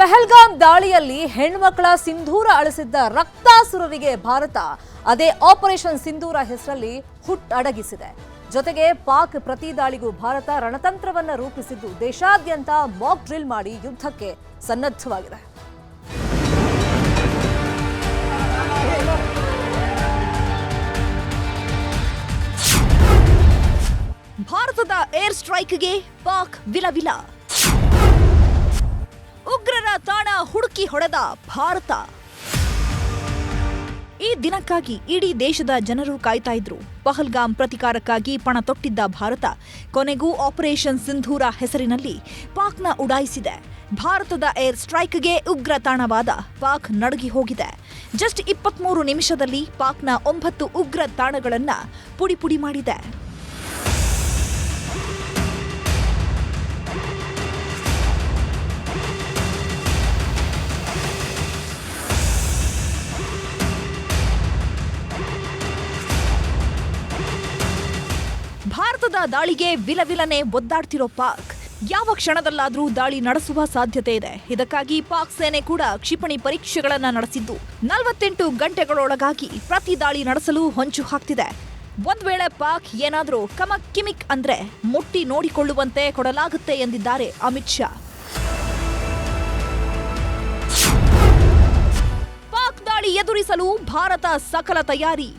ಪಹಲ್ಗಾಮ್ ದಾಳಿಯಲ್ಲಿ ಹೆಣ್ಮಕ್ಕಳ ಸಿಂಧೂರ ಅಳಿಸಿದ್ದ ರಕ್ತಾಸುರರಿಗೆ ಭಾರತ ಅದೇ ಆಪರೇಷನ್ ಸಿಂಧೂರ ಹೆಸರಲ್ಲಿ ಹುಟ್ಟಡಗಿಸಿದೆ. ಜೊತೆಗೆ ಪಾಕ್ ಪ್ರತಿ ದಾಳಿಗೂ ಭಾರತ ರಣತಂತ್ರವನ್ನ ರೂಪಿಸಿದ್ದು ದೇಶಾದ್ಯಂತ ಮಾಕ್ ಡ್ರಿಲ್ ಮಾಡಿ ಯುದ್ಧಕ್ಕೆ ಸನ್ನದ್ಧವಾಗಿದೆ. ಭಾರತದ ಏರ್ ಸ್ಟ್ರೈಕ್ಗೆ ಪಾಕ್ ವಿಲವಿಲ. ಉಗ್ರರ ತಾಣ ಹುಡುಕಿ ಹೊಡೆದ ಭಾರತ. ಈ ದಿನಕ್ಕಾಗಿ ಇಡೀ ದೇಶದ ಜನರು ಕಾಯ್ತಾ ಇದ್ರು. ಪಹಲ್ಗಾಮ್ ಪ್ರತಿಕಾರಕ್ಕಾಗಿ ಪಣ ತೊಟ್ಟಿದ್ದ ಭಾರತ ಕೊನೆಗೂ ಆಪರೇಷನ್ ಸಿಂಧೂರ ಹೆಸರಿನಲ್ಲಿ ಪಾಕ್ನ ಉಡಾಯಿಸಿದೆ. ಭಾರತದ ಏರ್ ಸ್ಟ್ರೈಕ್ಗೆ ಉಗ್ರ ತಾಣವಾದ ಪಾಕ್ ನಡುಗಿ ಹೋಗಿದೆ. ಜಸ್ಟ್ 23 ನಿಮಿಷದಲ್ಲಿ ಪಾಕ್ನ 9 ಉಗ್ರ ತಾಣಗಳನ್ನ ಪುಡಿ ಪುಡಿ ಮಾಡಿದೆ. ಭಾರತದ ದಾಳಿಗೆ ವಿಲವಿಲನೆ ಒದ್ದಾಡ್ತಿರೋ ಪಾಕ್ ಯಾವ ಕ್ಷಣದಲ್ಲಾದ್ರೂ ದಾಳಿ ನಡೆಸುವ ಸಾಧ್ಯತೆ ಇದೆ. ಇದಕ್ಕಾಗಿ ಪಾಕ್ ಸೇನೆ ಕೂಡ ಕ್ಷಿಪಣಿ ಪರೀಕ್ಷೆಗಳನ್ನ ನಡೆಸಿದ್ದು 48 ಗಂಟೆಗಳೊಳಗಾಗಿ ಪ್ರತಿ ದಾಳಿ ನಡೆಸಲು ಹೊಂಚು ಹಾಕ್ತಿದೆ. ಒಂದ್ ವೇಳೆ ಪಾಕ್ ಏನಾದ್ರೂ ಕಮಕ್ ಕಿಮಿಕ್ ಅಂದ್ರೆ ಮುಟ್ಟಿ ನೋಡಿಕೊಳ್ಳುವಂತೆ ಕೊಡಲಾಗುತ್ತೆ ಎಂದಿದ್ದಾರೆ ಅಮಿತ್ ಶಾ. ಪಾಕ್ ದಾಳಿ ಎದುರಿಸಲು ಭಾರತ ಸಕಲ ತಯಾರಿ.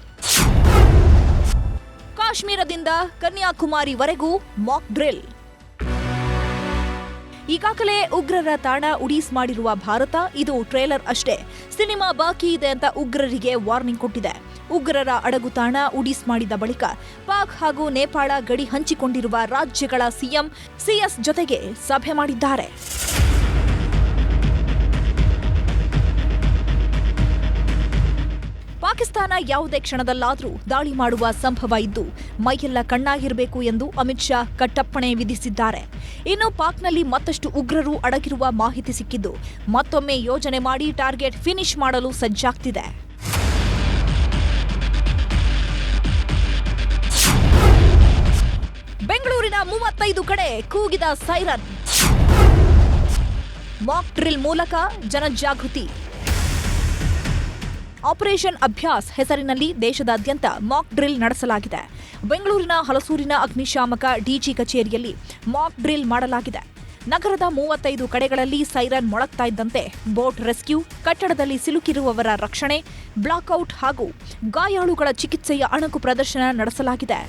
ಕಾಶ್ಮೀರದಿಂದ ಕನ್ಯಾಕುಮಾರಿವರೆಗೂ ಮಾಕ್ ಡ್ರಿಲ್. ಈಗಾಗಲೇ ಉಗ್ರರ ತಾಣ ಉಡೀಸ್ ಮಾಡಿರುವ ಭಾರತ ಇದು ಟ್ರೇಲರ್ ಅಷ್ಟೇ, ಸಿನಿಮಾ ಬಾಕಿ ಇದೆ ಅಂತ ಉಗ್ರರಿಗೆ ವಾರ್ನಿಂಗ್ ಕೊಟ್ಟಿದೆ. ಉಗ್ರರ ಅಡಗುತಾಣ ಉಡೀಸ್ ಮಾಡಿದ ಬಳಿಕ ಪಾಕ್ ಹಾಗೂ ನೇಪಾಳ ಗಡಿ ಹಂಚಿಕೊಂಡಿರುವ ರಾಜ್ಯಗಳ ಸಿಎಂ ಸಿಎಸ್ ಜೊತೆಗೆ ಸಭೆ ಮಾಡಿದ್ದಾರೆ. ಪಾಕಿಸ್ತಾನ ಯಾವುದೇ ಕ್ಷಣದಲ್ಲಾದರೂ ದಾಳಿ ಮಾಡುವ ಸಂಭವ ಇದ್ದು ಮೈಯೆಲ್ಲ ಕಣ್ಣಾಗಿರಬೇಕು ಎಂದು ಅಮಿತ್ ಶಾ ಕಟ್ಟಪ್ಪಣೆ ವಿಧಿಸಿದ್ದಾರೆ. ಇನ್ನು ಪಾಕ್ನಲ್ಲಿ ಮತ್ತಷ್ಟು ಉಗ್ರರು ಅಡಗಿರುವ ಮಾಹಿತಿ ಸಿಕ್ಕಿದ್ದು ಮತ್ತೊಮ್ಮೆ ಯೋಜನೆ ಮಾಡಿ ಟಾರ್ಗೆಟ್ ಫಿನಿಶ್ ಮಾಡಲು ಸಜ್ಜಾಗ್ತಿದೆ. ಬೆಂಗಳೂರಿನ 35 ಕಡೆ ಕೂಗಿದ ಸೈರನ್. ಮಾಕ್ ಡ್ರಿಲ್ ಮೂಲಕ ಜನಜಾಗೃತಿ. ಆಪರೇಷನ್ ಅಭ್ಯಾಸ್ ಹೆಸರಿನಲ್ಲಿ ದೇಶದಾದ್ಯಂತ ಮಾಕ್ ಡ್ರಿಲ್ ನಡೆಸಲಾಗಿದೆ. ಬೆಂಗಳೂರಿನ ಹಲಸೂರಿನ ಅಗ್ನಿಶಾಮಕ ಡಿಜಿ ಕಚೇರಿಯಲ್ಲಿ ಮಾಕ್ ಡ್ರಿಲ್ ಮಾಡಲಾಗಿದೆ. ನಗರದ 35 ಕಡೆಗಳಲ್ಲಿ ಸೈರನ್ ಮೊಳಗ್ತಾ ಇದ್ದಂತೆ ಬೋಟ್ ರೆಸ್ಕ್ಯೂ, ಕಟ್ಟಡದಲ್ಲಿ ಸಿಲುಕಿರುವವರ ರಕ್ಷಣೆ, ಬ್ಲಾಕ್ಔಟ್ ಹಾಗೂ ಗಾಯಾಳುಗಳ ಚಿಕಿತ್ಸೆಯ ಅಣಕು ಪ್ರದರ್ಶನ ನಡೆಸಲಾಗಿದೆ.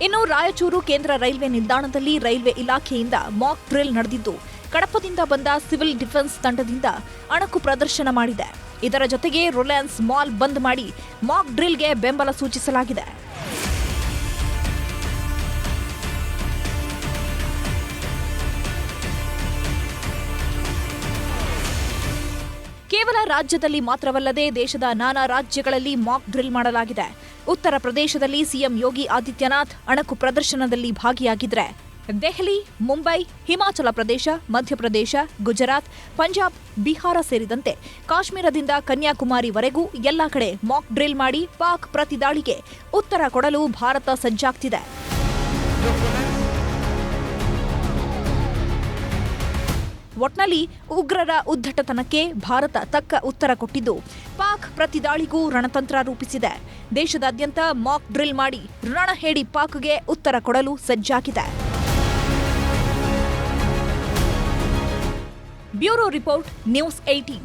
ಇನ್ನು ರಾಯಚೂರು ಕೇಂದ್ರ ರೈಲ್ವೆ ನಿಲ್ದಾಣದಲ್ಲಿ ರೈಲ್ವೆ ಇಲಾಖೆಯಿಂದ ಮಾಕ್ ಡ್ರಿಲ್ ನಡೆದಿದ್ದು ಕಡಪದಿಂದ ಬಂದ ಸಿವಿಲ್ ಡಿಫೆನ್ಸ್ ತಂಡದಿಂದ ಅಣಕು ಪ್ರದರ್ಶನ ಮಾಡಿದೆ. ಇದರ ಜೊತೆಗೆ ರಿಲಯನ್ಸ್ ಮಾಲ್ ಬಂದ್ ಮಾಡಿ ಮಾಕ್ ಡ್ರಿಲ್ಗೆ ಬೆಂಬಲ ಸೂಚಿಸಲಾಗಿದೆ. ಕೇವಲ ರಾಜ್ಯದಲ್ಲಿ ಮಾತ್ರವಲ್ಲದೆ ದೇಶದ ನಾನಾ ರಾಜ್ಯಗಳಲ್ಲಿ ಮಾಕ್ ಡ್ರಿಲ್ ಮಾಡಲಾಗಿದೆ. ಉತ್ತರ ಪ್ರದೇಶದಲ್ಲಿ ಸಿಎಂ ಯೋಗಿ ಆದಿತ್ಯನಾಥ್ ಅಣಕು ಪ್ರದರ್ಶನದಲ್ಲಿ ಭಾಗಿಯಾಗಿದ್ರೆ ದೆಹಲಿ, ಮುಂಬೈ, ಹಿಮಾಚಲ ಪ್ರದೇಶ, ಮಧ್ಯಪ್ರದೇಶ, ಗುಜರಾತ್, ಪಂಜಾಬ್, ಬಿಹಾರ ಸೇರಿದಂತೆ ಕಾಶ್ಮೀರದಿಂದ ಕನ್ಯಾಕುಮಾರಿವರೆಗೂ ಎಲ್ಲಾ ಕಡೆ ಮಾಕ್ ಡ್ರಿಲ್ ಮಾಡಿ ಪಾಕ್ ಪ್ರತಿ ದಾಳಿಗೆ ಉತ್ತರ ಕೊಡಲು ಭಾರತ ಸಜ್ಜಾಗ್ತಿದೆ. ಒಟ್ನಲ್ಲಿ ಉಗ್ರರ ಉದ್ದಟತನಕ್ಕೆ ಭಾರತ ತಕ್ಕ ಉತ್ತರ ಕೊಟ್ಟಿದ್ದು ಪಾಕ್ ಪ್ರತಿ ದಾಳಿಗೂ ರಣತಂತ್ರ ರೂಪಿಸಿದೆ. ದೇಶದಾದ್ಯಂತ ಮಾಕ್ ಡ್ರಿಲ್ ಮಾಡಿ ರಣಹೇಡಿ ಪಾಕ್ಗೆ ಉತ್ತರ ಕೊಡಲು ಸಜ್ಜಾಗಿದೆ. Bureau report, news 18.